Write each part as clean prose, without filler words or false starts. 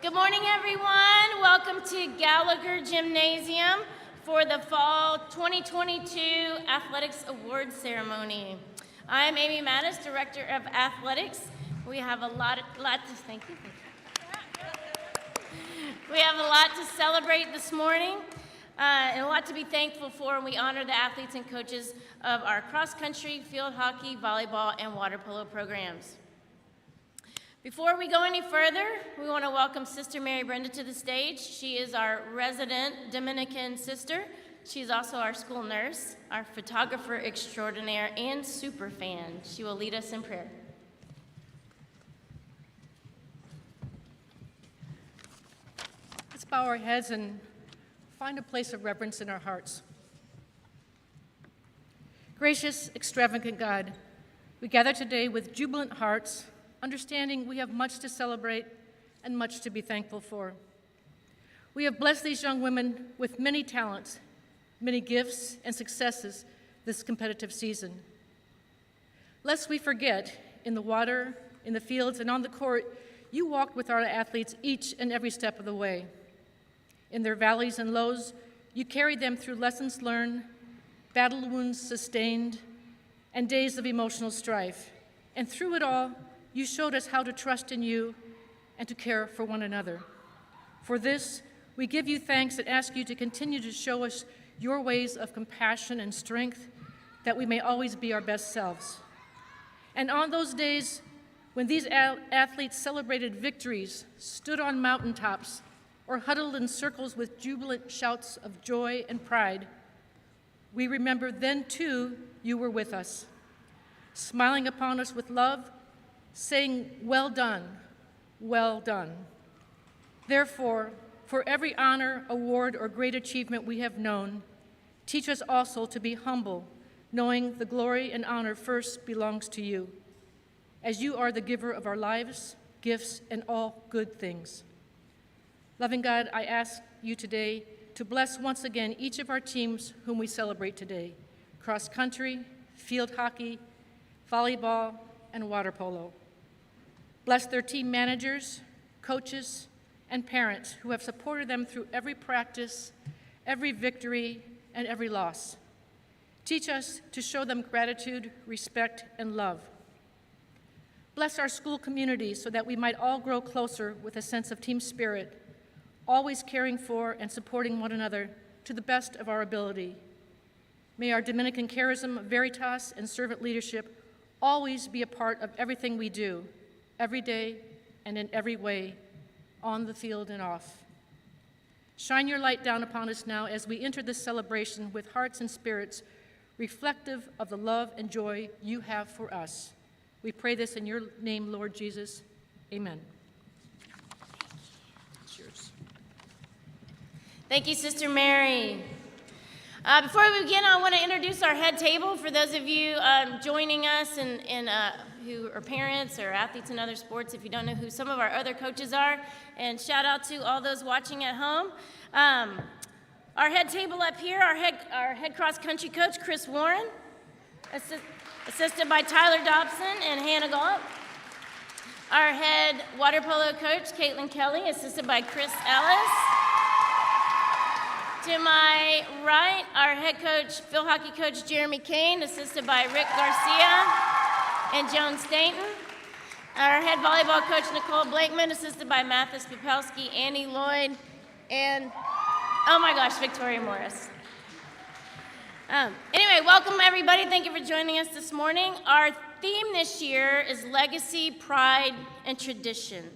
Good morning, everyone. Welcome to Gallagher Gymnasium for the Fall 2022 Athletics Awards Ceremony. I'm Amy Mattis, Director of Athletics. We have a lot to celebrate this morning and a lot to be thankful for, and we honor the athletes and coaches of our cross-country, field hockey, volleyball, and water polo programs. Before we go any further, we want to welcome Sister Mary Brenda to the stage. She is our resident Dominican sister. She's also our school nurse, our photographer extraordinaire, and super fan. She will lead us in prayer. Let's bow our heads and find a place of reverence in our hearts. Gracious, extravagant God, we gather today with jubilant hearts, understanding we have much to celebrate and much to be thankful for. We have blessed these young women with many talents, many gifts and successes this competitive season. Lest we forget, in the water, in the fields, and on the court, you walked with our athletes each and every step of the way. In their valleys and lows, you carried them through lessons learned, battle wounds sustained, and days of emotional strife. And through it all, you showed us how to trust in you and to care for one another. For this, we give you thanks and ask you to continue to show us your ways of compassion and strength, that we may always be our best selves. And on those days when these athletes celebrated victories, stood on mountaintops, or huddled in circles with jubilant shouts of joy and pride, we remember then too you were with us, smiling upon us with love, saying, "Well done, well done." Therefore, for every honor, award, or great achievement we have known, teach us also to be humble, knowing the glory and honor first belongs to you, as you are the giver of our lives, gifts, and all good things. Loving God, I ask you today to bless once again each of our teams whom we celebrate today: cross-country, field hockey, volleyball, and water polo. Bless their team managers, coaches, and parents who have supported them through every practice, every victory, and every loss. Teach us to show them gratitude, respect, and love. Bless our school community so that we might all grow closer with a sense of team spirit, always caring for and supporting one another to the best of our ability. May our Dominican charism, veritas, and servant leadership always be a part of everything we do, every day and in every way, on the field and off. Shine your light down upon us now as we enter this celebration with hearts and spirits reflective of the love and joy you have for us. We pray this in your name, Lord Jesus. Amen. Cheers. Thank you, Sister Mary. Before we begin, I want to introduce our head table for those of you joining us and who are parents or athletes in other sports, if you don't know who some of our other coaches are. And shout out to all those watching at home. Our head table up here, our head cross-country coach, Chris Warren, assisted by Tyler Dobson and Hannah Galt. Our head water polo coach, Caitlin Kelly, assisted by Chris Ellis. To my right, our head coach, field hockey coach, Jeremy Kane, assisted by Rick Garcia and Joan Stainton. Our head volleyball coach, Nicole Blakeman, assisted by Mathis Popelski, Annie Lloyd, and, oh my gosh, Victoria Morris. Anyway, welcome everybody. Thank you for joining us this morning. Our theme this year is Legacy, Pride, and Tradition.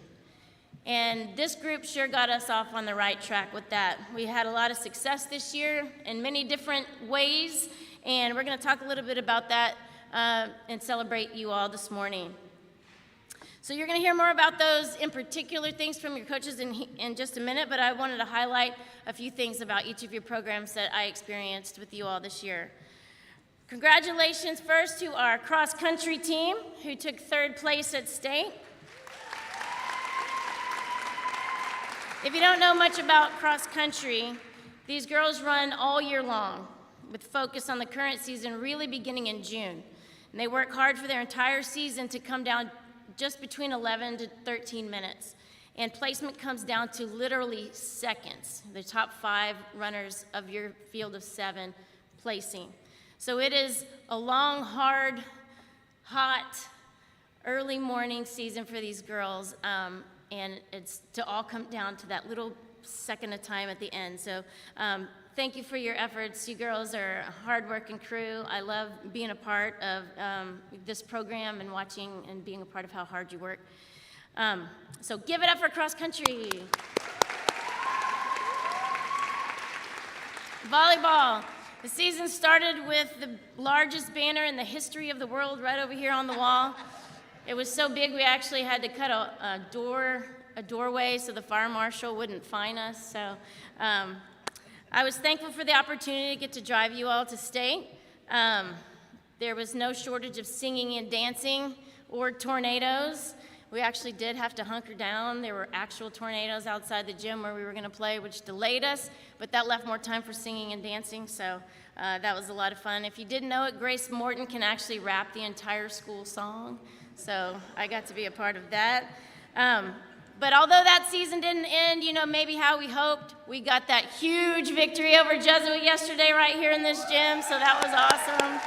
And this group sure got us off on the right track with that. We had a lot of success this year in many different ways, and we're going to talk a little bit about that and celebrate you all this morning. So you're going to hear more about those in particular things from your coaches in just a minute, but I wanted to highlight a few things about each of your programs that I experienced with you all this year. Congratulations first to our cross-country team who took third place at state. If you don't know much about cross-country, these girls run all year long with focus on the current season really beginning in June. And they work hard for their entire season to come down just between 11 to 13 minutes. And placement comes down to literally seconds, the top 5 runners of your field of 7 placing. So it is a long, hard, hot, early morning season for these girls, and it's to all come down to that little second of time at the end. So thank you for your efforts. You girls are a hard-working crew. I love being a part of this program and watching and being a part of how hard you work. So give it up for cross country. Volleyball. The season started with the largest banner in the history of the world right over here on the wall. It was so big we actually had to cut a doorway so the fire marshal wouldn't fine us. So I was thankful for the opportunity to get to drive you all to state. There was no shortage of singing and dancing or tornadoes. We actually did have to hunker down. There were actual tornadoes outside the gym where we were going to play, which delayed us, but that left more time for singing and dancing, so that was a lot of fun. If you didn't know it, Grace Morton can actually rap the entire school song, so I got to be a part of that. But although that season didn't end, maybe how we hoped, we got that huge victory over Jesuit yesterday right here in this gym, so that was awesome.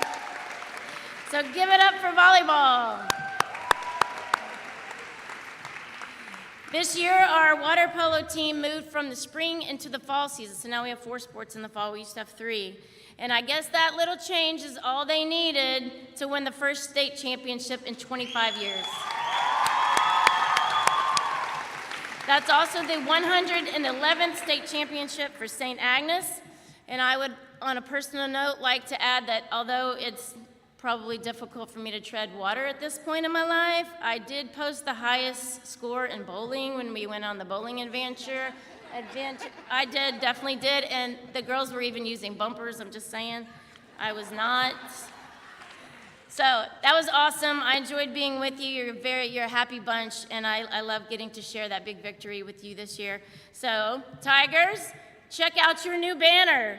So give it up for volleyball. This year, our water polo team moved from the spring into the fall season, so now we have 4 sports in the fall. We used to have 3. And I guess that little change is all they needed to win the first state championship in 25 years. That's also the 111th state championship for St. Agnes. And I would, on a personal note, like to add that although it's probably difficult for me to tread water at this point in my life, I did post the highest score in bowling when we went on the bowling adventure. I definitely did, and the girls were even using bumpers, I'm just saying. I was not. So that was awesome. I enjoyed being with you. You're a happy bunch, and I love getting to share that big victory with you this year. So, Tigers, check out your new banner.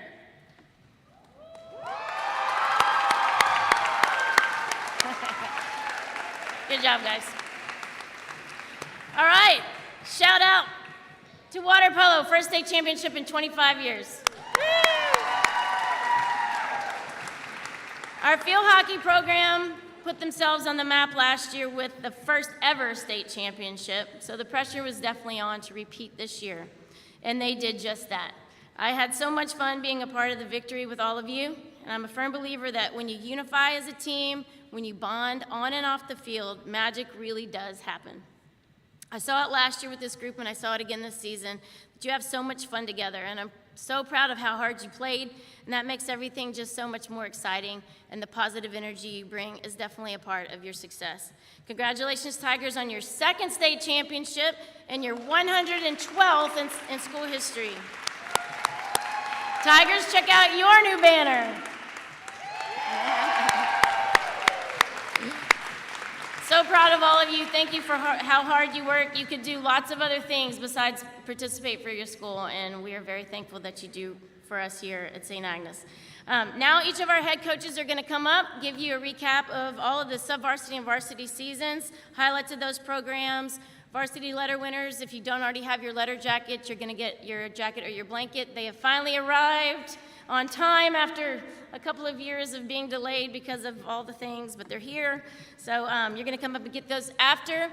Good job, guys. All right, shout out to water polo, first state championship in 25 years. Our field hockey program put themselves on the map last year with the first ever state championship, so the pressure was definitely on to repeat this year, and they did just that. I had so much fun being a part of the victory with all of you, and I'm a firm believer that when you unify as a team, when you bond on and off the field, magic really does happen. I saw it last year with this group, and I saw it again this season, that you have so much fun together, and I'm so proud of how hard you played, and that makes everything just so much more exciting, and the positive energy you bring is definitely a part of your success. Congratulations, Tigers, on your 2nd state championship and your 112th in school history. Tigers, check out your new banner. So proud of all of you. Thank you for how hard you work. You could do lots of other things besides participate for your school, and we are very thankful that you do for us here at St. Agnes. Now each of our head coaches are going to come up, give you a recap of all of the sub-varsity and varsity seasons, highlights of those programs, varsity letter winners. If you don't already have your letter jacket, you're going to get your jacket or your blanket. They have finally arrived on time after a couple of years of being delayed because of all the things, but they're here. So you're going to come up and get those after.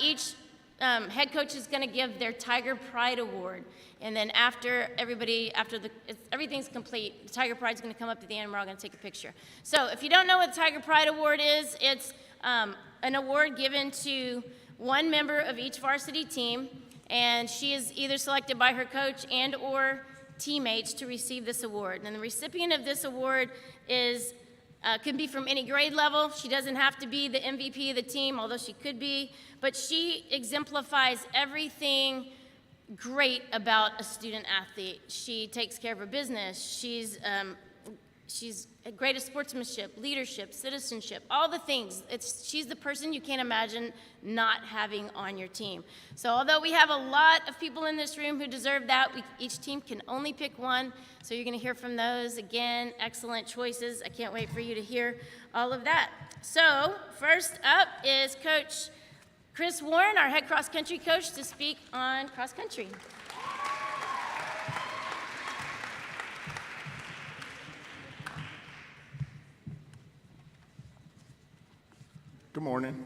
Each head coach is going to give their Tiger Pride Award. And then after everything's complete, the Tiger Pride's going to come up at the end, and we're all going to take a picture. So if you don't know what the Tiger Pride Award is, it's an award given to one member of each varsity team, and she is either selected by her coach and or teammates to receive this award. And the recipient of this award can be from any grade level. She doesn't have to be the MVP of the team, although she could be, but she exemplifies everything great about a student athlete. She takes care of her business. She's great at sportsmanship, leadership, citizenship, all the things. She's the person you can't imagine not having on your team. So although we have a lot of people in this room who deserve that, each team can only pick one. So you're going to hear from those. Again, excellent choices. I can't wait for you to hear all of that. So first up is Coach Chris Warren, our head cross country coach, to speak on cross country. Good morning.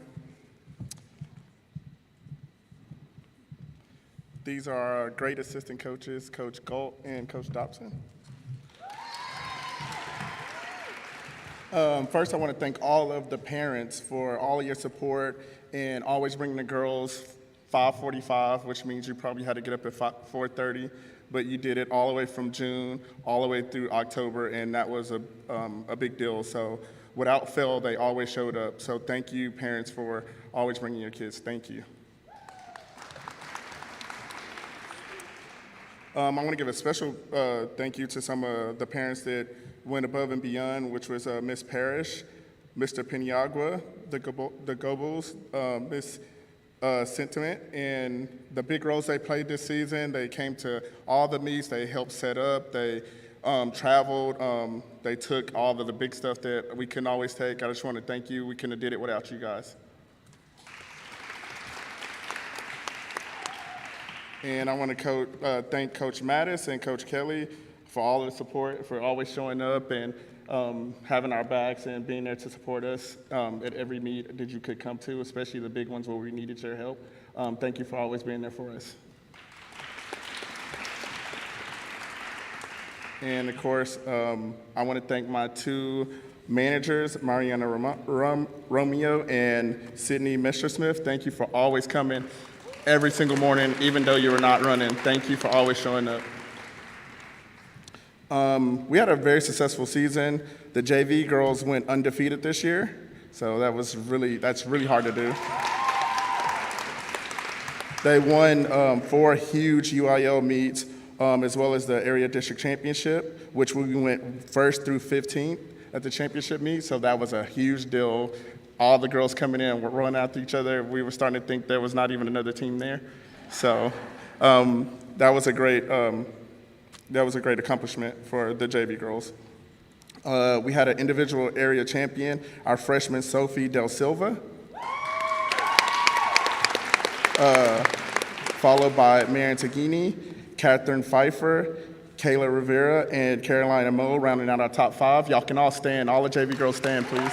These are our great assistant coaches, Coach Galt and Coach Dobson. First, I want to thank all of the parents for all of your support and always bringing the girls 5:45, which means you probably had to get up at 4:30, but you did it all the way from June, all the way through October, and that was a big deal. So without fail, they always showed up. So thank you, parents, for always bringing your kids. Thank you. I want to give a special thank you to some of the parents that went above and beyond, which was Miss Parrish, Mr. Peniagua, the Gobles, Miss Sentiment, and the big roles they played this season. They came to all the meets, they helped set up, they traveled, they took all of the big stuff that we couldn't always take. I just want to thank you. We couldn't have did it without you guys. And I want to thank Coach Mattis and Coach Kelly for all of the support, for always showing up and having our backs and being there to support us at every meet that you could come to, especially the big ones where we needed your help. Thank you for always being there for us. And of course, I want to thank my two managers, Mariana Romeo and Sydney Messersmith. Thank you for always coming every single morning, even though you were not running. Thank you for always showing up. We had a very successful season. The JV girls went undefeated this year, so that's really hard to do. They won 4 huge UIL meets, as well as the area district championship, which we went 1st through 15th at the championship meet, so that was a huge deal. All the girls coming in were running after each other. We were starting to think there was not even another team there. So that was a great accomplishment for the JV girls. We had an individual area champion, our freshman Sophie Del Silva, followed by Marian Taghini, Catherine Pfeiffer, Kayla Rivera, and Carolina Moe, rounding out our top 5. Y'all can all stand. All the JV girls stand, please.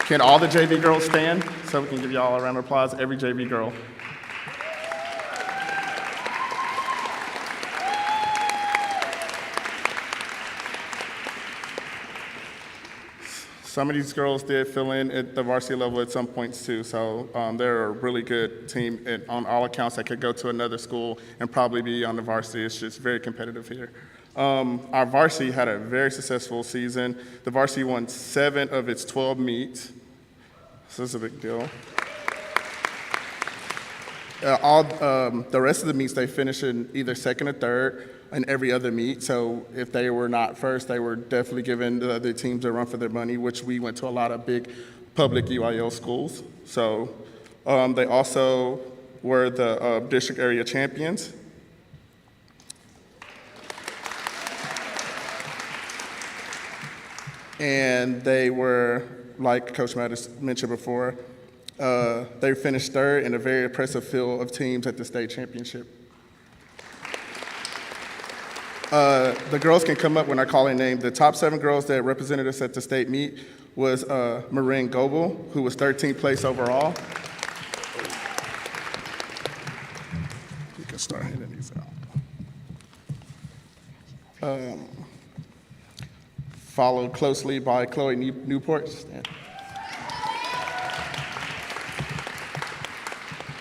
Can all the JV girls stand so we can give you all a round of applause? Every JV girl. Some of these girls did fill in at the varsity level at some points too, so they're a really good team and on all accounts that could go to another school and probably be on the varsity. It's just very competitive here. Our varsity had a very successful season. The varsity won 7 of its 12 meets. So this is a big deal. The rest of the meets, they finished in either 2nd or 3rd in every other meet. So if they were not first, they were definitely given the other teams a run for their money, which we went to a lot of big public UIL schools. So they also were the district area champions. And they were, like Coach Mattis mentioned before, they finished 3rd in a very impressive field of teams at the state championship. The girls can come up when I call their name. The top 7 girls that represented us at the state meet was Maureen Goebel, who was 13th place overall. You can start handing these out. Followed closely by Chloe Newport.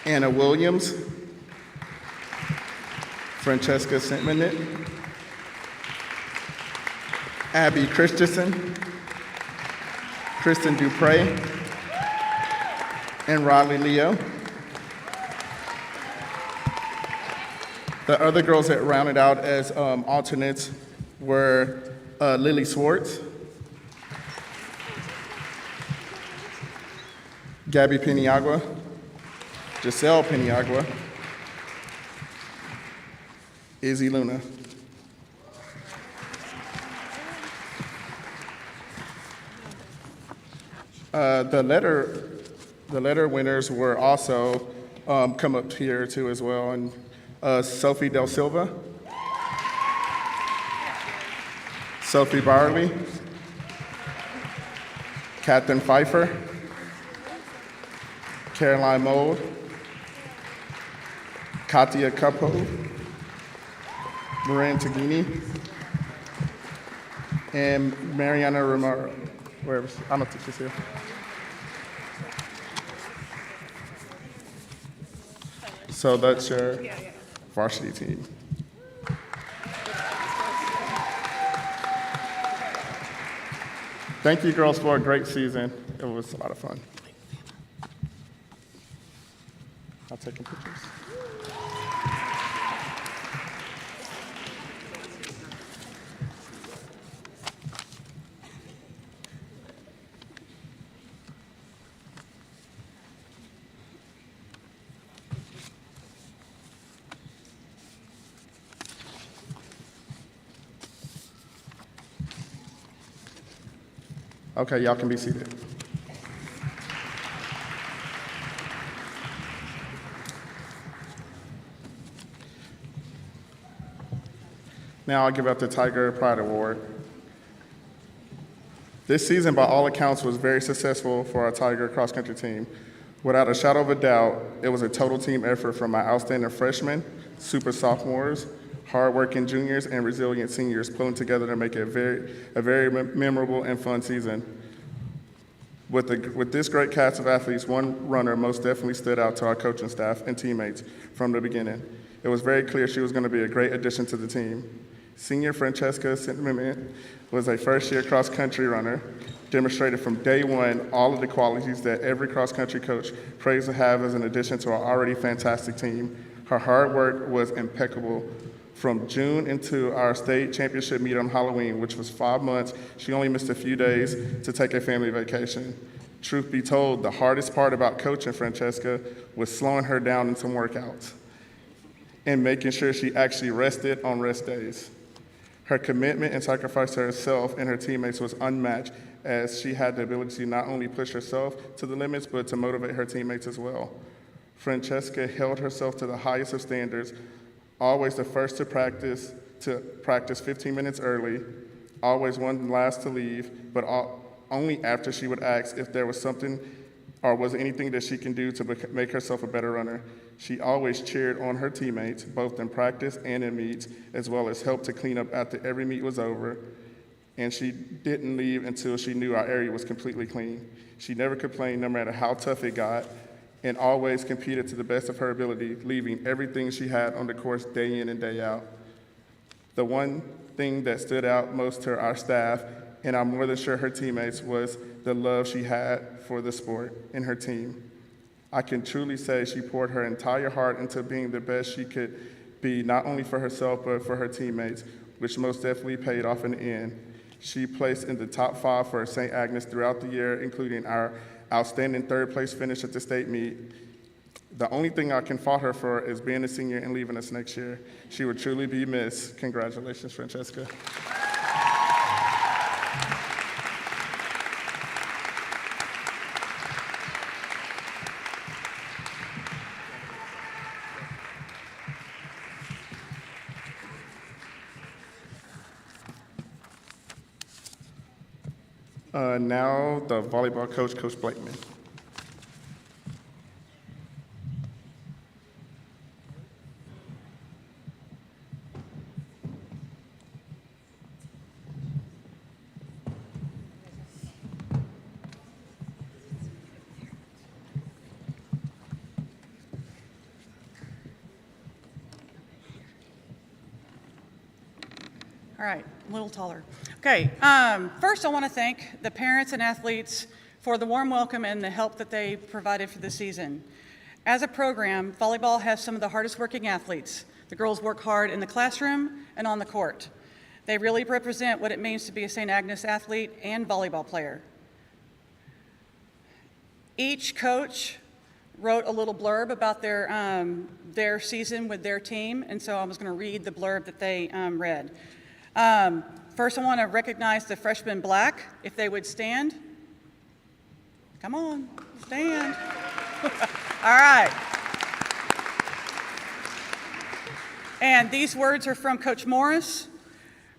Anna Williams, Francesca Sentmanit, Abby Christensen, Kristen Dupre, and Riley Leo. The other girls that rounded out as alternates were Lily Swartz, Gabby Peniagua, Giselle Peniagua, Izzy Luna. The letter winners were also come up here too as well, and Sophie Del Silva, Sophie Barley, Catherine Pfeiffer, Caroline Mold, Katia Capo, Marin Taghini, and Mariana Romero. I don't think she's here. So that's your varsity team. Thank you, girls, for a great season. It was a lot of fun. I'll take some pictures. Okay, y'all can be seated. Now I'll give out the Tiger Pride Award. This season, by all accounts, was very successful for our Tiger cross-country team. Without a shadow of a doubt, it was a total team effort from my outstanding freshmen, super sophomores, hardworking juniors, and resilient seniors pulling together to make it a very memorable and fun season. With this great cast of athletes, one runner most definitely stood out to our coaching staff and teammates from the beginning. It was very clear she was going to be a great addition to the team. Senior Francesca Sentiment was a first-year cross-country runner, demonstrated from day one all of the qualities that every cross-country coach prays to have as an addition to our already fantastic team. Her hard work was impeccable. From June into our state championship meet on Halloween, which was 5 months, she only missed a few days to take a family vacation. Truth be told, the hardest part about coaching Francesca was slowing her down in some workouts and making sure she actually rested on rest days. Her commitment and sacrifice to herself and her teammates was unmatched, as she had the ability to not only push herself to the limits, but to motivate her teammates as well. Francesca held herself to the highest of standards, always the first to practice 15 minutes early, always one last to leave, but only after she would ask if there was something or was anything that she can do to make herself a better runner. She always cheered on her teammates, both in practice and in meets, as well as helped to clean up after every meet was over. And she didn't leave until she knew our area was completely clean. She never complained, no matter how tough it got, and always competed to the best of her ability, leaving everything she had on the course day in and day out. The one thing that stood out most to our staff, and I'm more than sure her teammates, was the love she had for the sport and her team. I can truly say she poured her entire heart into being the best she could be, not only for herself, but for her teammates, which most definitely paid off in the end. She placed in the top 5 for St. Agnes throughout the year, including our outstanding third place finish at the state meet. The only thing I can fault her for is being a senior and leaving us next year. She would truly be missed. Congratulations, Francesca. Now the volleyball coach, Coach Blakeman. All right, a little taller. Okay, first I want to thank the parents and athletes for the warm welcome and the help that they provided for the season. As a program, volleyball has some of the hardest working athletes. The girls work hard in the classroom and on the court. They really represent what it means to be a St. Agnes athlete and volleyball player. Each coach wrote a little blurb about their season with their team, and so I was going to read the blurb that they read. First, I want to recognize the freshman black, if they would stand. Come on, stand. All right. And these words are from Coach Morris.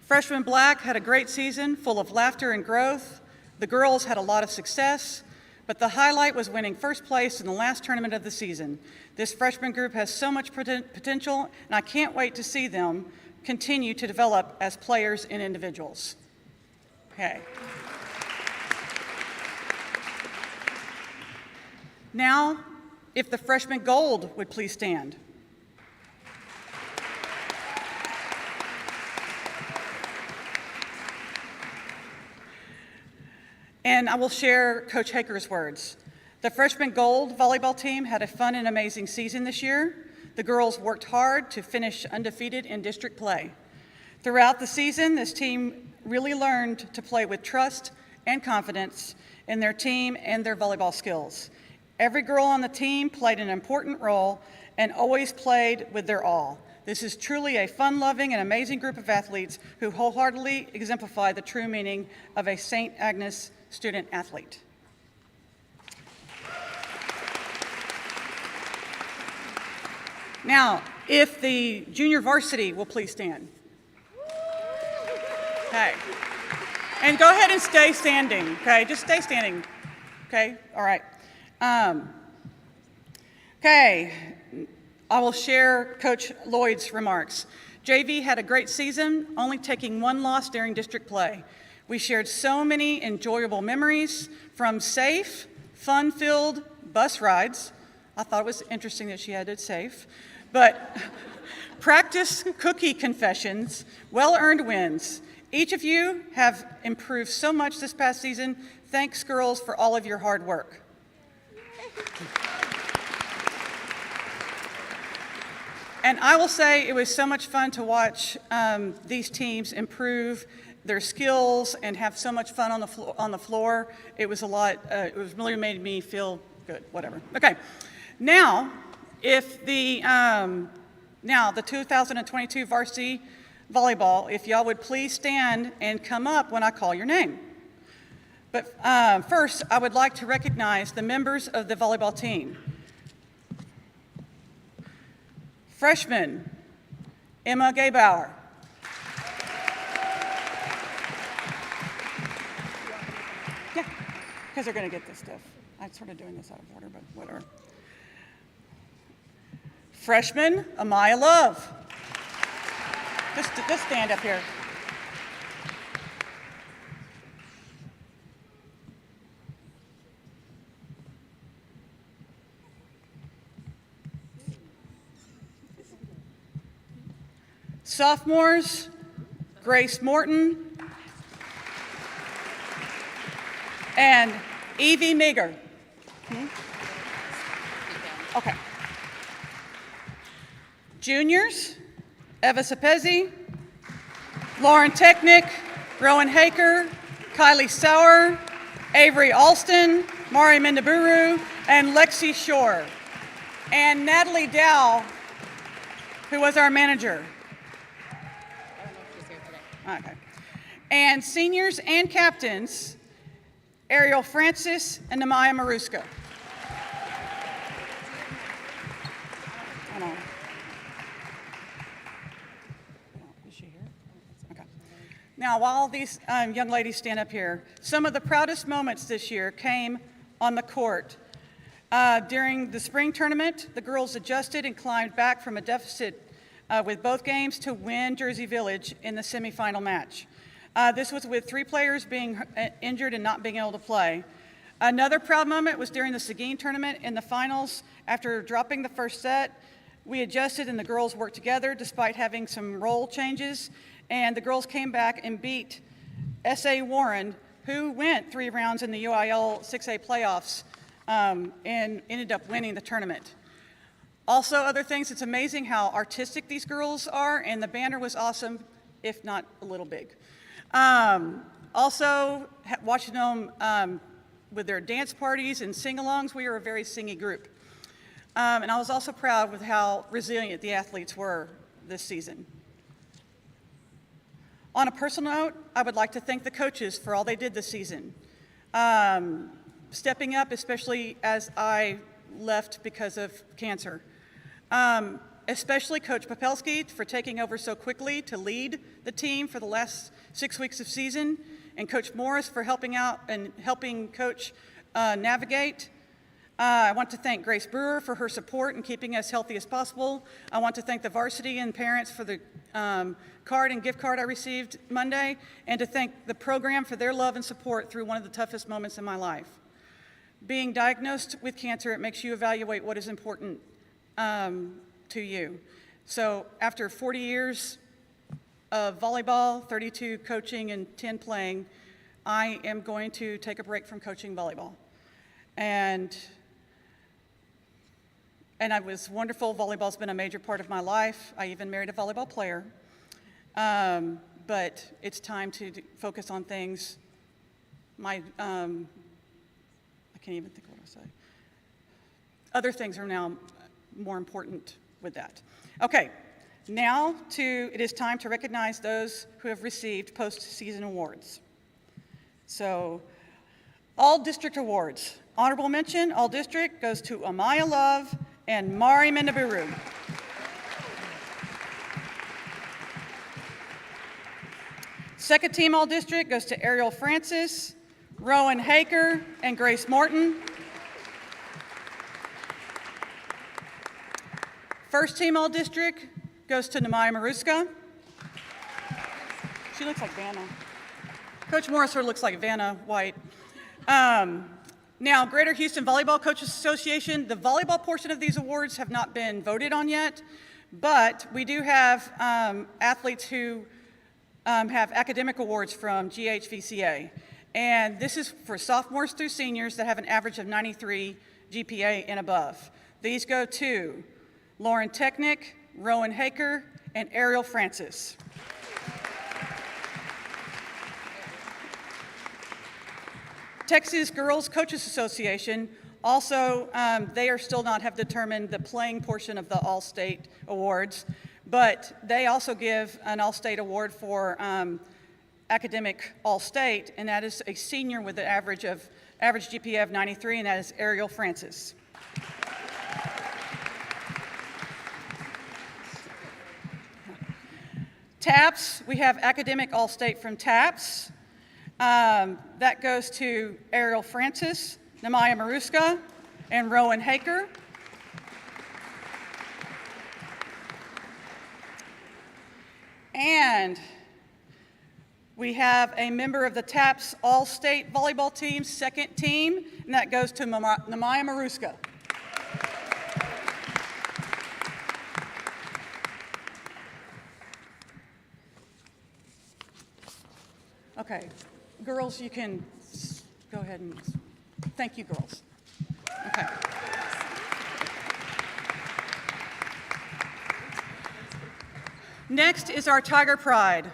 Freshman Black had a great season full of laughter and growth. The girls had a lot of success, but the highlight was winning first place in the last tournament of the season. This freshman group has so much potential, and I can't wait to see them continue to develop as players and individuals. Okay. Now, if the freshman gold would please stand. And I will share Coach Haker's words. The freshman gold volleyball team had a fun and amazing season this year. The girls worked hard to finish undefeated in district play. Throughout the season, this team really learned to play with trust and confidence in their team and their volleyball skills. Every girl on the team played an important role and always played with their all. This is truly a fun-loving and amazing group of athletes who wholeheartedly exemplify the true meaning of a St. Agnes student athlete. Now, if the junior varsity will please stand. Okay. And go ahead and stay standing, okay? Just stay standing, okay? All right. Okay, I will share Coach Lloyd's remarks. JV had a great season, only taking one loss during district play. We shared so many enjoyable memories, from safe, fun-filled bus rides. I thought it was interesting that she had it safe. But practice cookie confessions, well-earned wins. Each of you have improved so much this past season. Thanks, girls, for all of your hard work. And I will say it was so much fun to watch these teams improve their skills and have so much fun on the floor. It was a lot. It was really made me feel good. Whatever. Okay. Now, if the 2022 varsity volleyball, if y'all would please stand and come up when I call your name. But first, I would like to recognize the members of the volleyball team. Freshman, Emma Gaybauer. Yeah, because they're going to get this stuff. I'm sort of doing this out of order, but whatever. Freshman, Amaya Love. Just stand up here. Sophomores, Grace Morton and Evie Meager. Okay. Juniors, Eva Sapezi, Lauren Technick, Rowan Haker, Kylie Sauer, Avery Alston, Mari Mendaburu, and Lexi Shore. And Natalie Dow, who was our manager. Okay. And seniors and captains, Ariel Francis and Namaya Maruska. Hold on. Is she here? Okay. Now, while these young ladies stand up here, some of the proudest moments this year came on the court. During the spring tournament, the girls adjusted and climbed back from a deficit with both games to win Jersey Village in the semifinal match. This was with 3 players being injured and not being able to play. Another proud moment was during the Seguin tournament in the finals. After dropping the first set, we adjusted and the girls worked together despite having some role changes. And the girls came back and beat S.A. Warren, who went 3 rounds in the UIL 6A playoffs and ended up winning the tournament. Also, other things, it's amazing how artistic these girls are, and the banner was awesome, if not a little big. Also, watching them with their dance parties and sing-alongs, we were a very singy group. And I was also proud with how resilient the athletes were this season. On a personal note, I would like to thank the coaches for all they did this season. stepping up, especially as I left because of cancer. Especially Coach Popelski for taking over so quickly to lead the team for the last 6 weeks of season, and Coach Morris for helping out and helping Coach navigate. I want to thank Grace Brewer for her support in keeping us healthy as possible. I want to thank the varsity and parents for the card and gift card I received Monday, and to thank the program for their love and support through one of the toughest moments in my life. Being diagnosed with cancer, it makes you evaluate what is important to you. So after 40 years of volleyball, 32 coaching, and 10 playing, I am going to take a break from coaching volleyball. And it was wonderful. Volleyball's been a major part of my life. I even married a volleyball player. But it's time to focus on things. I can't even think of what I say. Other things are now more important with that. Okay, now it is time to recognize those who have received postseason awards. So, all district awards. Honorable mention, all district, goes to Amaya Love and Mari Mendaburu. Second team all district goes to Ariel Francis, Rowan Haker, and Grace Morton. First team all district goes to Namaya Maruska. She looks like Vanna. Coach Morris looks like Vanna White. Now, Greater Houston Volleyball Coaches Association, the volleyball portion of these awards have not been voted on yet, but we do have athletes who have academic awards from GHVCA. And this is for sophomores through seniors that have an average of 93 GPA and above. These go to Lauren Technick, Rowan Haker, and Ariel Francis. Texas Girls Coaches Association, also, they are still not have determined the playing portion of the All-State Awards, but they also give an All-State Award for academic All-State, and that is a senior with an average GPA of 93, and that is Ariel Francis. TAPS, we have academic All-State from TAPS. That goes to Ariel Francis, Namaya Maruska, and Rowan Haker. And we have a member of the TAPS All-State Volleyball Team, second team, and that goes to Namaya Maruska. Okay, girls, you can go ahead and thank you, girls. Okay. Next is our Tiger Pride.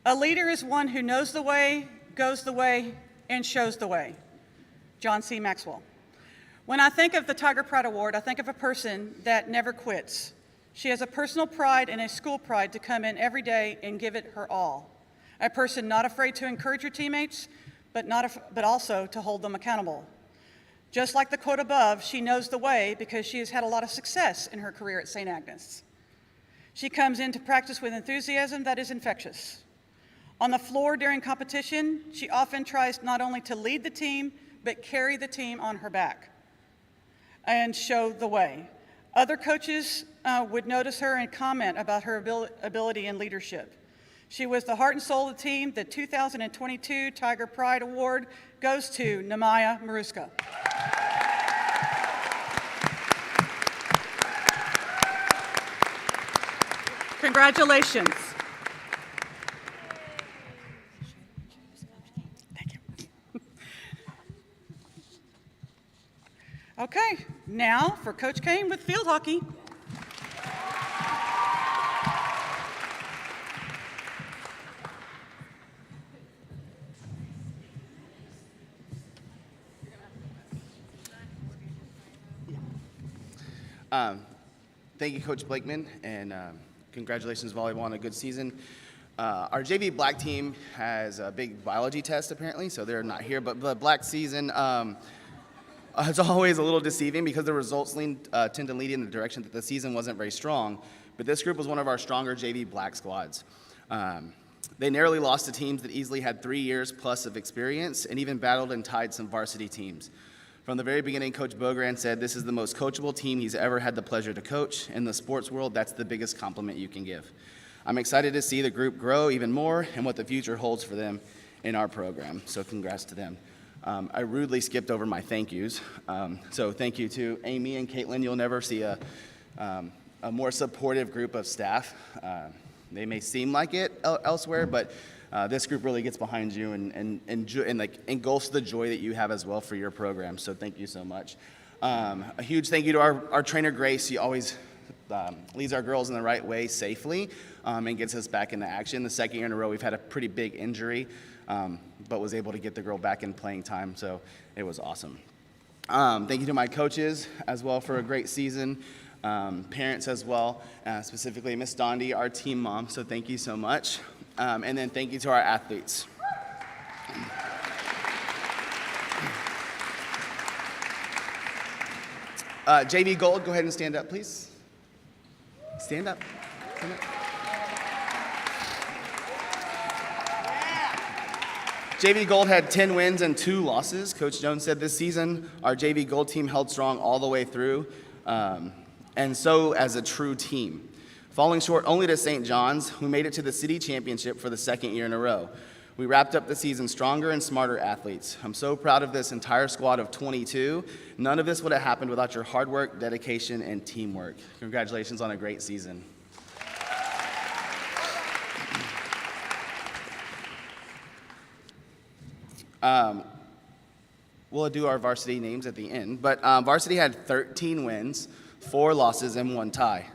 A leader is one who knows the way, goes the way, and shows the way. John C. Maxwell. When I think of the Tiger Pride Award, I think of a person that never quits. She has a personal pride and a school pride to come in every day and give it her all. A person not afraid to encourage her teammates, but also to hold them accountable. Just like the quote above, she knows the way because she has had a lot of success in her career at St. Agnes. She comes into practice with enthusiasm that is infectious. On the floor during competition, she often tries not only to lead the team, but carry the team on her back and show the way. Other coaches would notice her and comment about her ability and leadership. She was the heart and soul of the team. The 2022 Tiger Pride Award goes to Namaya Maruska. Congratulations. Thank you. Okay, now for Coach Kane with field hockey. Thank you, Coach Blakeman, and congratulations, volleyball, on a good season. Our JV black team has a big biology test apparently, so they're not here. But the black season is always a little deceiving because the results tend to lead in the direction that the season wasn't very strong. But this group was one of our stronger JV black squads. They narrowly lost to teams that easily had 3 years plus of experience and even battled and tied some varsity teams. From the very beginning, Coach Bogran said this is the most coachable team he's ever had the pleasure to coach. In the sports world, that's the biggest compliment you can give. I'm excited to see the group grow even more and what the future holds for them in our program. So congrats to them. I rudely skipped over my thank yous. So thank you to Amy and Caitlin. You'll never see a more supportive group of staff. They may seem like it elsewhere, but this group really gets behind you and like engulfs the joy that you have as well for your program. So thank you so much. A huge thank you to our trainer Grace. She always leads our girls in the right way safely and gets us back into action. The second year in a row, we've had a pretty big injury, but was able to get the girl back in playing time. So it was awesome. Thank you to my coaches as well for a great season. Parents as well, specifically Miss Dondi, our team mom, so thank you so much. And then thank you to our athletes. JV Gold, go ahead and stand up, please. Stand up. Stand up. JV Gold had 10 wins and 2 losses. Coach Jones said this season our JV Gold team held strong all the way through. And so as a true team, falling short only to St. John's, who made it to the city championship for the second year in a row. We wrapped up the season stronger and smarter athletes. I'm so proud of this entire squad of 22. None of this would have happened without your hard work, dedication, and teamwork. Congratulations on a great season. We'll do our varsity names at the end, but varsity had 13 wins, 4 losses, and 1 tie.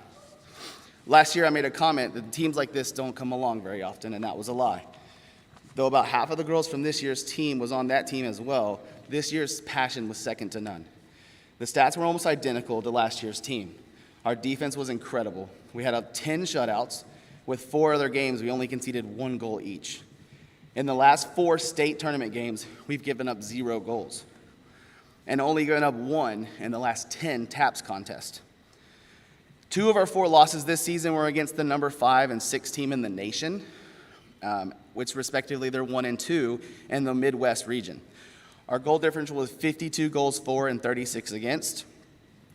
Last year I made a comment that teams like this don't come along very often, and that was a lie. Though about half of the girls from this year's team was on that team as well, this year's passion was second to none. The stats were almost identical to last year's team. Our defense was incredible. We had 10 shutouts. With 4 other games, we only conceded 1 goal each. In the last 4 state tournament games, we've given up 0 goals and only given up 1 in the last 10 TAPS contests. 2 of our 4 losses this season were against the number 5 and 6 team in the nation, which respectively they're 1 and 2 in the Midwest region. Our goal differential was 52 goals for and 36 against,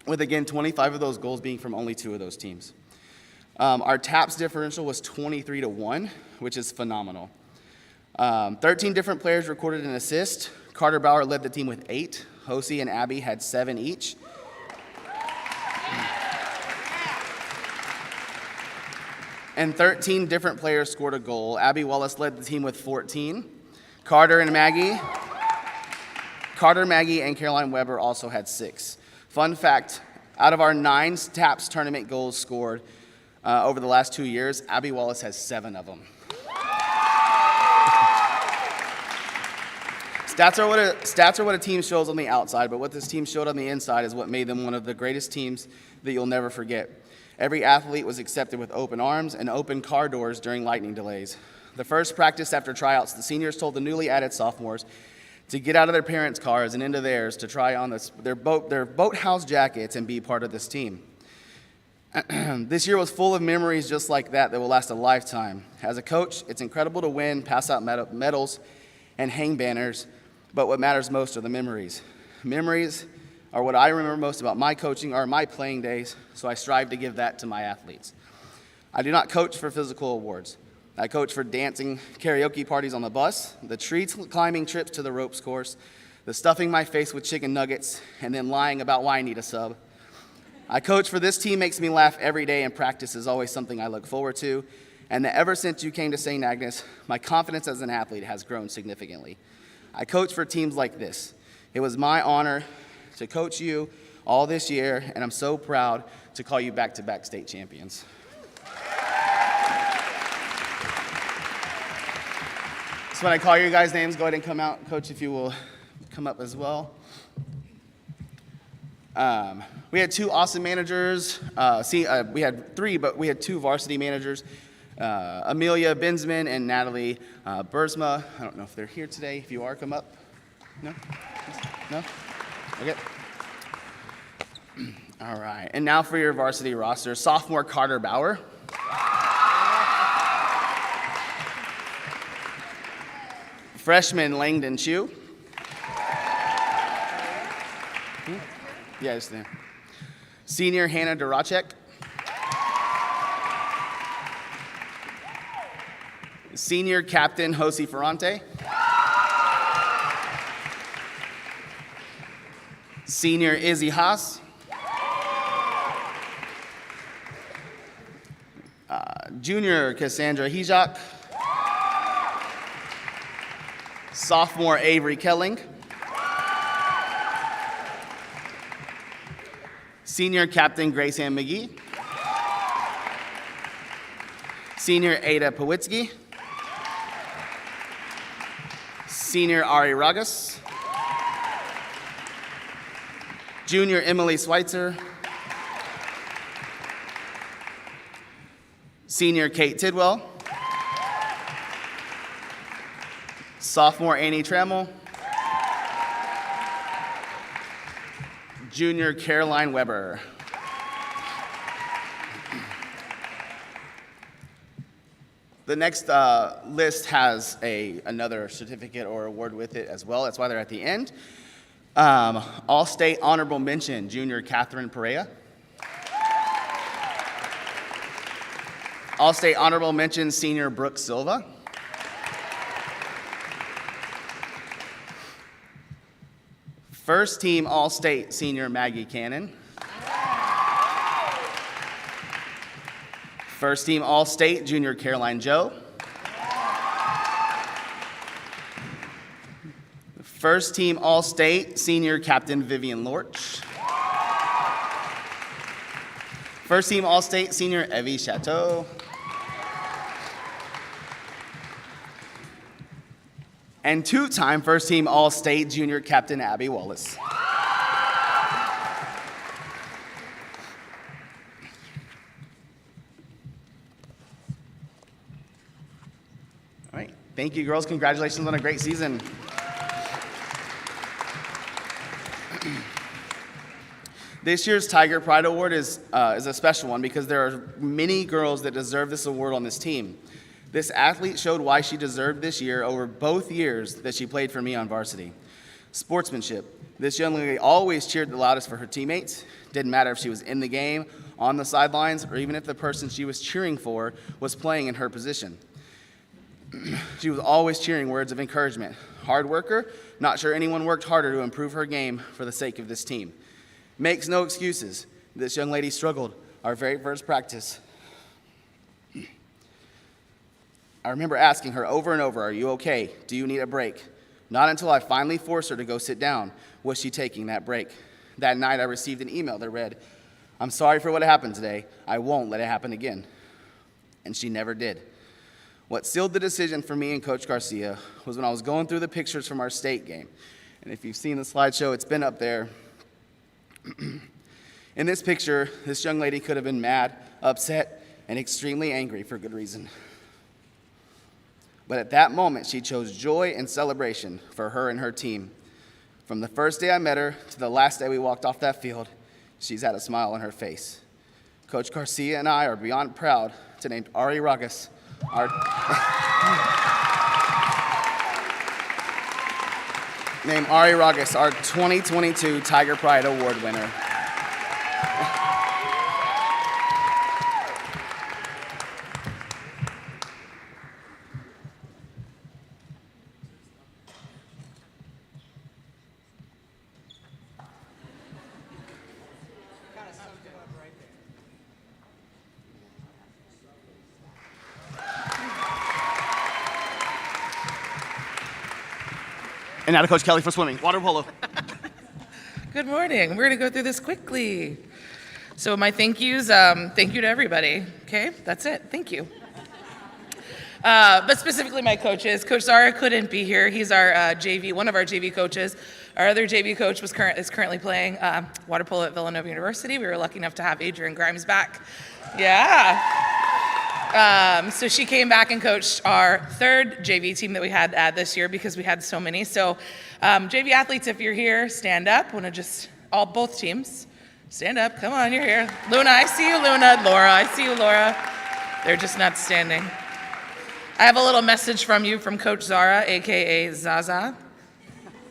with again 25 of those goals being from only 2 of those teams. Our TAPS differential was 23-1, which is phenomenal. 13 different players recorded an assist. Carter Bauer led the team with 8. Josie and Abby had 7 each. And 13 different players scored a goal. Abby Wallace led the team with 14. Carter, Maggie, and Caroline Weber also had 6. Fun fact, out of our 9 TAPS tournament goals scored over the last 2 years, Abby Wallace has 7 of them. Stats are what a team shows on the outside, but what this team showed on the inside is what made them one of the greatest teams that you'll never forget. Every athlete was accepted with open arms and open car doors during lightning delays. The first practice after tryouts, the seniors told the newly added sophomores to get out of their parents' cars and into theirs to try on their boathouse jackets and be part of this team. This year was full of memories just like that will last a lifetime. As a coach, it's incredible to win, pass out medals, and hang banners, but what matters most are the memories. Memories are what I remember most about my coaching or my playing days, so I strive to give that to my athletes. I do not coach for physical awards. I coach for dancing karaoke parties on the bus, the tree climbing trips to the ropes course, the stuffing my face with chicken nuggets, and then lying about why I need a sub. I coach for this team makes me laugh every day, and practice is always something I look forward to. And that ever since you came to St. Agnes, my confidence as an athlete has grown significantly. I coach for teams like this. It was my honor to coach you all this year, and I'm so proud to call you back-to-back state champions. So when I call your guys' names, go ahead and come out. Coach, if you will come up as well. We had 2 awesome managers. We had 3, but we had 2 varsity managers. Amelia Bensman and Natalie Bursma. I don't know if they're here today. If you are, come up. No? No? Okay. All right. And now for your varsity roster. Sophomore Carter Bauer. Freshman Langdon Chu. Yeah, just there. Senior Hannah Duracek. Senior Captain Josie Ferrante. Senior Izzy Haas. Junior Cassandra Hijak. Sophomore Avery Kelling. Senior Captain Grace Ann McGee. Senior Ada Pawitsky. Senior Ari Ragas. Junior Emily Schweitzer. Senior Kate Tidwell. Sophomore Annie Trammell. Junior Caroline Weber. The next list has another certificate or award with it as well. That's why they're at the end. All-State Honorable Mention, Junior Catherine Perea. All-State Honorable Mention, Senior Brooke Silva. First Team All-State, Senior Maggie Cannon. First Team All-State, Junior Caroline Joe. First Team All-State, Senior Captain Vivian Lorch. First Team All-State, Senior Evie Chateau. And two-time First Team All-State, Junior Captain Abby Wallace. All right, thank you, girls. Congratulations on a great season. This year's Tiger Pride Award is a special one because there are many girls that deserve this award on this team. This athlete showed why she deserved this year over both years that she played for me on varsity. Sportsmanship. This young lady always cheered the loudest for her teammates. Didn't matter if she was in the game, on the sidelines, or even if the person she was cheering for was playing in her position. She was always cheering words of encouragement. Hard worker, not sure anyone worked harder to improve her game for the sake of this team. Makes no excuses. This young lady struggled our very first practice. I remember asking her over and over, "Are you okay? Do you need a break?" Not until I finally forced her to go sit down was she taking that break. That night I received an email that read, "I'm sorry for what happened today. I won't let it happen again." And she never did. What sealed the decision for me and Coach Garcia was when I was going through the pictures from our state game. And if you've seen the slideshow, it's been up there. In this picture, this young lady could have been mad, upset, and extremely angry for good reason. But at that moment, she chose joy and celebration for her and her team. From the first day I met her to the last day we walked off that field, she's had a smile on her face. Coach Garcia and I are beyond proud to name Ari Ragas our name Ari Ragas our 2022 Tiger Pride Award winner. And now to Coach Kelly for swimming, water polo. Good morning. We're going to go through this quickly. So my thank yous, thank you to everybody. Okay, that's it. Thank you. But specifically my coaches. Coach Zara couldn't be here. He's our JV, one of our JV coaches. Our other JV coach is currently playing water polo at Villanova University. We were lucky enough to have Adrian Grimes back. Yeah. So she came back and coached our third JV team that we had this year because we had so many. So JV athletes, if you're here, stand up. Want to just, both teams, stand up. Come on, you're here. Luna, I see you, Luna. Laura, I see you, Laura. They're just not standing. I have a little message from you from Coach Zara, AKA Zaza.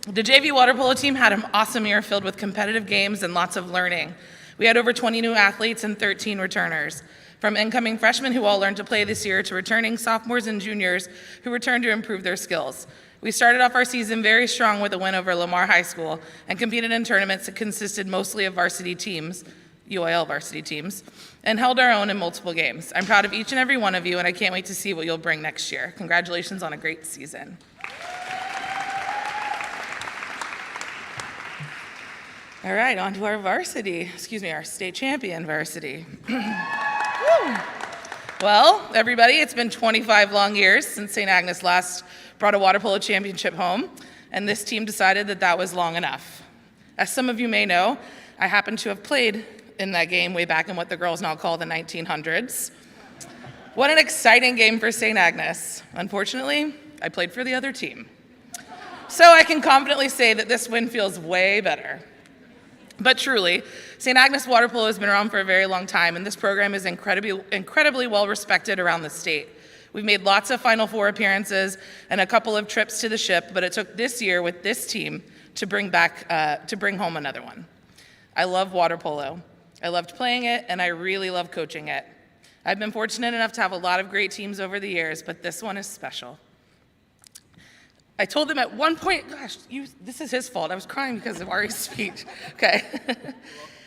The JV water polo team had an awesome year filled with competitive games and lots of learning. We had over 20 new athletes and 13 returners. From incoming freshmen who all learned to play this year to returning sophomores and juniors who returned to improve their skills. We started off our season very strong with a win over Lamar High School and competed in tournaments that consisted mostly of varsity teams, UIL varsity teams, and held our own in multiple games. I'm proud of each and every one of you, and I can't wait to see what you'll bring next year. Congratulations on a great season. All right, on to our varsity, our state champion varsity. Well, everybody, it's been 25 long years since St. Agnes last brought a water polo championship home, and this team decided that that was long enough. As some of you may know, I happen to have played in that game way back in what the girls now call the 1900s. What an exciting game for St. Agnes. Unfortunately, I played for the other team. So I can confidently say that this win feels way better. But truly, St. Agnes water polo has been around for a very long time, and this program is incredibly well respected around the state. We've made lots of Final Four appearances and a couple of trips to the ship, but it took this year with this team to bring home another one. I love water polo. I loved playing it, and I really love coaching it. I've been fortunate enough to have a lot of great teams over the years, but this one is special. I told them at one point, gosh, this is his fault. I was crying because of Ari's speech. Okay.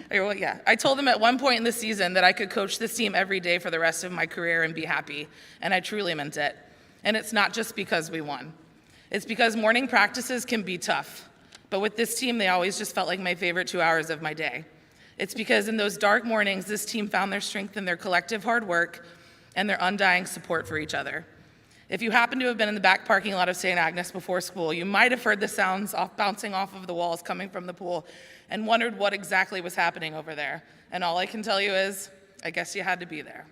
Well, yeah. I told them at one point in the season that I could coach this team every day for the rest of my career and be happy, and I truly meant it. And it's not just because we won. It's because morning practices can be tough, but with this team, they always just felt like my favorite 2 hours of my day. It's because in those dark mornings, this team found their strength in their collective hard work and their undying support for each other. If you happen to have been in the back parking lot of St. Agnes before school, you might have heard the sounds bouncing off of the walls coming from the pool and wondered what exactly was happening over there. And all I can tell you is, I guess you had to be there.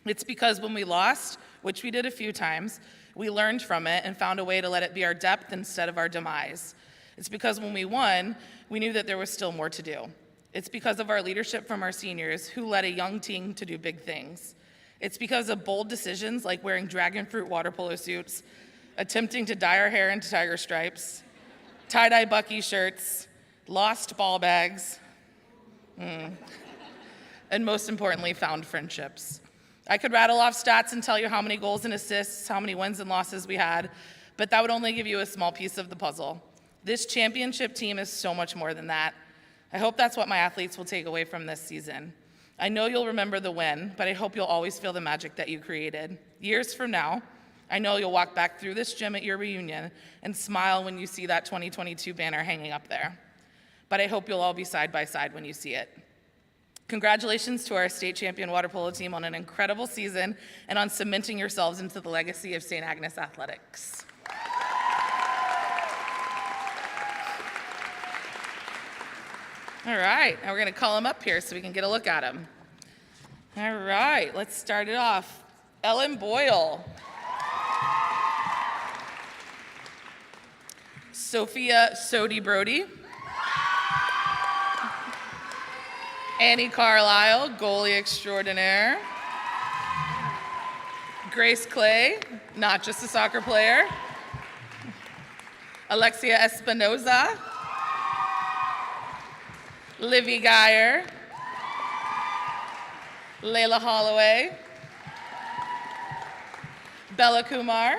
It's because when we lost, which we did a few times, we learned from it and found a way to let it be our depth instead of our demise. It's because when we won, we knew that there was still more to do. It's because of our leadership from our seniors who led a young team to do big things. It's because of bold decisions like wearing dragon fruit water polo suits, attempting to dye our hair into tiger stripes, tie-dye Bucky shirts, lost ball bags, and most importantly, found friendships. I could rattle off stats and tell you how many goals and assists, how many wins and losses we had, but that would only give you a small piece of the puzzle. This championship team is so much more than that. I hope that's what my athletes will take away from this season. I know you'll remember the win, but I hope you'll always feel the magic that you created. Years from now, I know you'll walk back through this gym at your reunion and smile when you see that 2022 banner hanging up there. But I hope you'll all be side by side when you see it. Congratulations to our state champion water polo team on an incredible season and on cementing yourselves into the legacy of St. Agnes athletics. All right, now we're going to call them up here so we can get a look at them. All right, let's start it off. Ellen Boyle. Sophia Sodi Brody. Annie Carlisle, goalie extraordinaire. Grace Clay, not just a soccer player. Alexia Espinoza. Livy Geyer, Layla Holloway, Bella Kumar.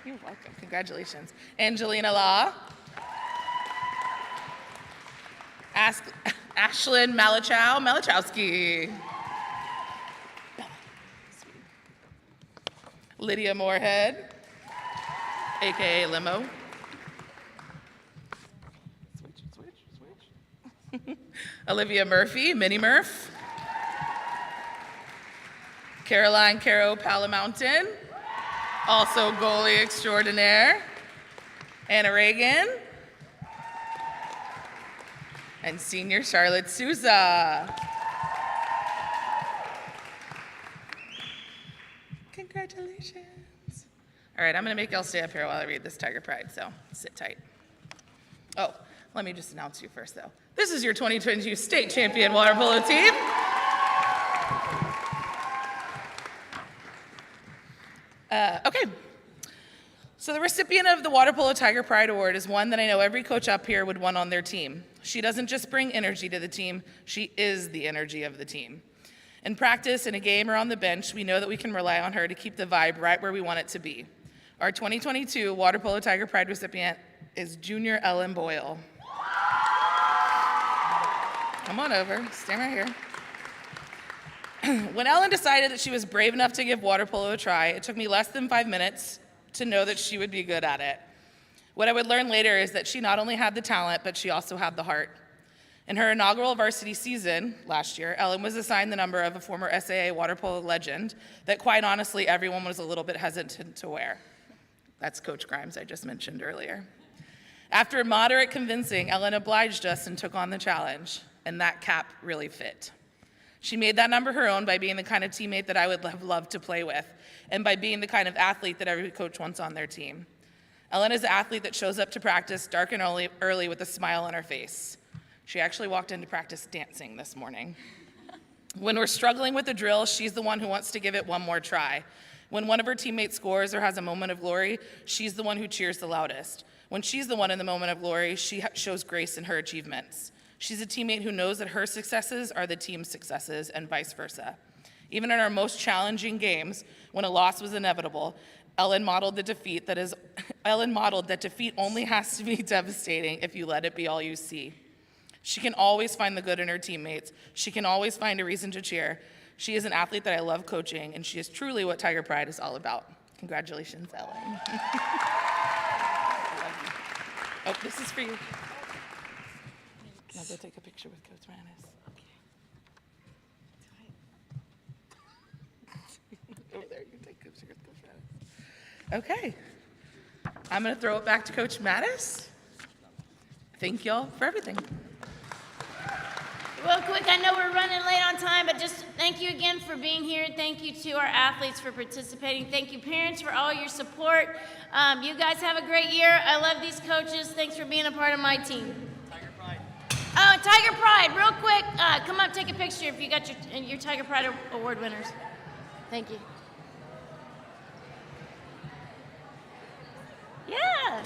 You're welcome, congratulations. Angelina Law, Ashlyn Malachowski, Lydia Moorhead, AKA Limo. Olivia Murphy, Minnie Murph. Caroline Caro Palamountain, also goalie extraordinaire. Anna Reagan. And senior Charlotte Souza. All right, I'm going to make y'all stay up here while I read this Tiger Pride, so sit tight. Oh, let me just announce you first, though. This is your 2022 state champion water polo team. Okay. So the recipient of the Water Polo Tiger Pride Award is one that I know every coach up here would want on their team. She doesn't just bring energy to the team, she is the energy of the team. In practice, in a game, or on the bench, we know that we can rely on her to keep the vibe right where we want it to be. Our 2022 Water Polo Tiger Pride recipient is Junior Ellen Boyle. Come on over, stand right here. When Ellen decided that she was brave enough to give water polo a try, it took me less than 5 minutes to know that she would be good at it. What I would learn later is that she not only had the talent, but she also had the heart. In her inaugural varsity season last year, Ellen was assigned the number of a former SAA water polo legend that quite honestly everyone was a little bit hesitant to wear. That's Coach Grimes I just mentioned earlier. After moderate convincing, Ellen obliged us and took on the challenge, and that cap really fit. She made that number her own by being the kind of teammate that I would have loved to play with, and by being the kind of athlete that every coach wants on their team. Ellen is an athlete that shows up to practice dark and early with a smile on her face. She actually walked into practice dancing this morning. When we're struggling with a drill, she's the one who wants to give it one more try. When one of her teammates scores or has a moment of glory, she's the one who cheers the loudest. When she's the one in the moment of glory, she shows grace in her achievements. She's a teammate who knows that her successes are the team's successes and vice versa. Even in our most challenging games, when a loss was inevitable, Ellen modeled that defeat only has to be devastating if you let it be all you see. She can always find the good in her teammates. She can always find a reason to cheer. She is an athlete that I love coaching, and she is truly what Tiger Pride is all about. Congratulations, Ellen. Oh, this is for you. Now go take a picture with Coach Manis. Over there, you can take a picture with Coach Manis. Okay. I'm going to throw it back to Coach Mattis. Thank y'all for everything. Real quick, I know we're running late on time, but just thank you again for being here. Thank you to our athletes for participating. Thank you, parents, for all your support. You guys have a great year. I love these coaches. Thanks for being a part of my team. Tiger Pride. Oh, and Tiger Pride, real quick, come up, take a picture if you got your Tiger Pride Award winners. Thank you. Yeah.